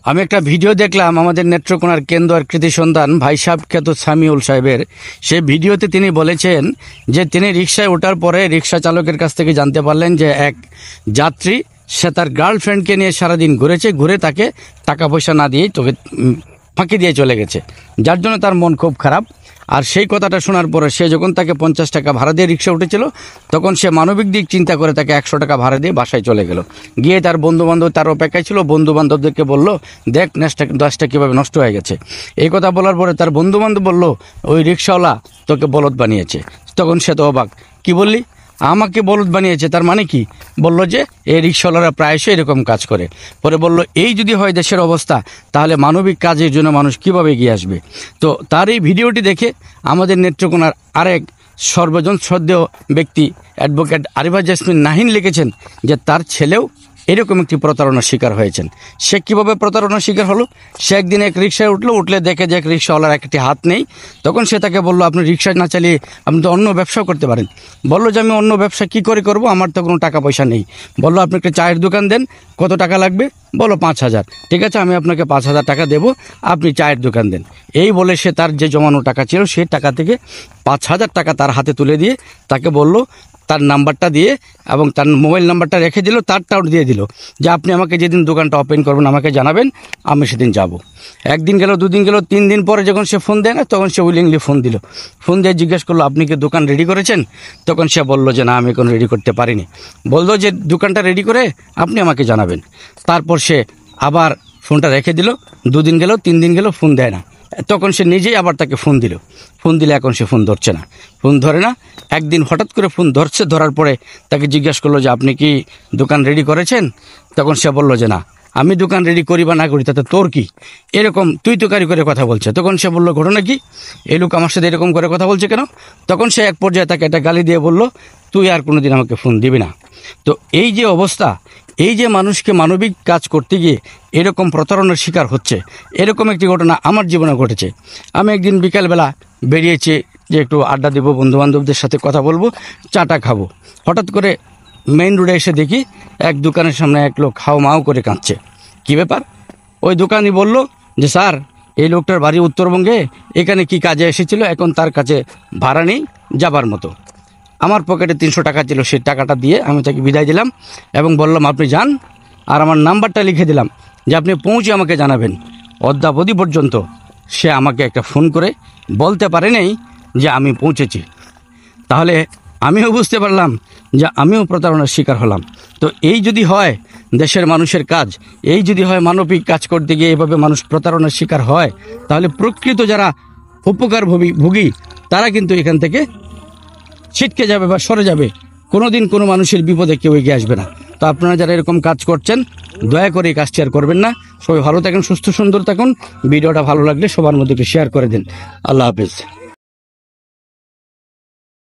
আমি একটা ভিডিও দেখলাম আমাদের নেত্রকোনার কেন্দ্র কৃতি সন্তান ভাই সাহেব খ্যাত সামিউল সাহেবের। সেই ভিডিওতে তিনি বলেছেন যে তিনি রিকশায় ওঠার পরে রিকশা চালকের কাছ থেকে জানতে পারলেন যে এক যাত্রী সে তার গার্লফ্রেন্ডকে নিয়ে সারাদিন ঘুরেছে, ঘুরে তাকে টাকা পয়সা না দিয়েই তোকে ফাঁকি দিয়ে চলে গেছে, যার জন্য তার মন খুব খারাপ। আর সেই কথাটা শোনার পরে সে যখন তাকে 50 টাকা ভাড়া দিয়ে রিক্সা উঠেছিল, তখন সে মানবিক দিক চিন্তা করে তাকে 100 টাকা ভাড়া দিয়ে বাসায় চলে গেল। গিয়ে তার বন্ধুবান্ধব তার অপেক্ষায় ছিল, বন্ধুবান্ধবদেরকে বলল, দেখ গ্যাসটা কীভাবে নষ্ট হয়ে গেছে। এই কথা বলার পরে তার বন্ধুবান্ধব বলল, ওই রিক্সাওয়ালা তোকে বলদ বানিয়েছে। তখন সে তো অবাক, কি বললি? আমাকে বলদ বানিয়েছে, তার মানে কি? বলল যে এই রিক্সাওয়ালারা প্রায়শই এরকম কাজ করে। পরে বলল, এই যদি হয় দেশের অবস্থা, তাহলে মানবিক কাজের জন্য মানুষ কিভাবে এগিয়ে আসবে? তো তার এই ভিডিওটি দেখে আমাদের নেত্রকোনার আরেক সর্বজন শ্রদ্ধেয় ব্যক্তি অ্যাডভোকেট আরিফা জেসমিন নাহিন লিখেছেন যে তার ছেলেও এরকম একটি প্রতারণার শিকার হয়েছেন। সে কীভাবে প্রতারণার শিকার হলো? সে একদিন এক রিক্সায় উঠলে দেখে যে এক রিক্সাওয়ালার একটি হাত নেই। তখন সে তাকে বলল, আপনি রিক্সা না চালিয়ে আপনি তো অন্য ব্যবসাও করতে পারেন। বললো যে আমি অন্য ব্যবসা কি করে করব, আমার তো কোনো টাকা পয়সা নেই। বললো, আপনি একটা চায়ের দোকান দেন, কত টাকা লাগবে? বলো 5,000। ঠিক আছে, আমি আপনাকে 5,000 টাকা দেবো, আপনি চায়ের দোকান দেন। এই বলে সে তার যে জমানো টাকা ছিল সেই টাকা থেকে 5,000 টাকা তার হাতে তুলে দিয়ে তাকে বলল, তার নাম্বারটা দিয়ে এবং তার মোবাইল নাম্বারটা রেখে দিল, তারটাও দিয়ে দিল যে আপনি আমাকে যেদিন দোকানটা ওপেন করবেন আমাকে জানাবেন, আমি সেদিন যাব। একদিন গেল, দুদিন গেল, 3 দিন পরে যখন সে ফোন দেয় না, তখন সে উইলিংলি ফোন দিল। ফোন দিয়ে জিজ্ঞেস করলো, আপনি কি দোকান রেডি করেছেন? তখন সে বলল যে না, আমি এখন রেডি করতে পারিনি। বললো যে দোকানটা রেডি করে আপনি আমাকে জানাবেন। তারপর সে আবার ফোনটা রেখে দিল। 2 দিন গেল, 3 দিন গেল, ফোন দেয় না। তখন সে নিজেই আবার তাকে ফোন দিল। ফোন দিলে এখন সে ফোন ধরছে না, ফোন ধরে না। একদিন হঠাৎ করে ফোন ধরছে, ধরার পরে তাকে জিজ্ঞাসা করলো যে আপনি কি দোকান রেডি করেছেন? তখন সে বলল যে না, আমি দোকান রেডি করি বা না করি তাতে তোর কি? এরকম তুই তোকারি করে কথা বলছে। তখন সে বলল, ঘটনা কি? এই লোক আমার সাথে এরকম করে কথা বলছে কেন? তখন সে এক পর্যায়ে তাকে একটা গালি দিয়ে বলল, তুই আর কোনোদিন আমাকে ফোন দিবি না। তো এই যে অবস্থা, এই যে মানুষকে মানবিক কাজ করতে গিয়ে এরকম প্রতারণার শিকার হচ্ছে, এরকম একটি ঘটনা আমার জীবনে ঘটেছে। আমি একদিন বিকালবেলা বেরিয়েছি যে একটু আড্ডা দেবো, বন্ধুবান্ধবদের সাথে কথা বলবো, চাটা খাবো। হঠাৎ করে মেইন রোডে এসে দেখি এক দোকানের সামনে এক লোক হাও মাও করে কাঁদছে। কী ব্যাপার? ওই দোকানি বলল যে স্যার, এই লোকটার বাড়ি উত্তরবঙ্গে, এখানে কি কাজে এসেছিল, এখন তার কাছে ভাড়া নেই যাবার মতো। আমার পকেটে 300 টাকা ছিল, সেই টাকাটা দিয়ে আমি তাকে বিদায় দিলাম এবং বললাম আপনি যান, আর আমার নাম্বারটা লিখে দিলাম যে আপনি পৌঁছে আমাকে জানাবেন। অদ্যাবধি পর্যন্ত সে আমাকে একটা ফোন করে বলতে পারে নাই যে আমি পৌঁছেছি। তাহলে আমিও বুঝতে পারলাম যে আমিও প্রতারণার শিকার হলাম। তো এই যদি হয় দেশের মানুষের কাজ, এই যদি হয় মানবিক কাজ করতে গিয়ে এভাবে মানুষ প্রতারণার শিকার হয়, তাহলে প্রকৃত যারা উপকারভোগী তারা কিন্তু এখান থেকে ছিটকে যাবে বা সরে যাবে। কোনোদিন কোনো মানুষের বিপদে কেউ এগিয়ে আসবে না। তো আপনারা যারা এরকম কাজ করছেন, দয়া করে এই কাজটি আর করবেন না। সবাই ভালো থাকুন, সুস্থ সুন্দর থাকুন। ভিডিওটা ভালো লাগলে সবার মধ্যে একটু শেয়ার করে দিন। আল্লাহ হাফেজ।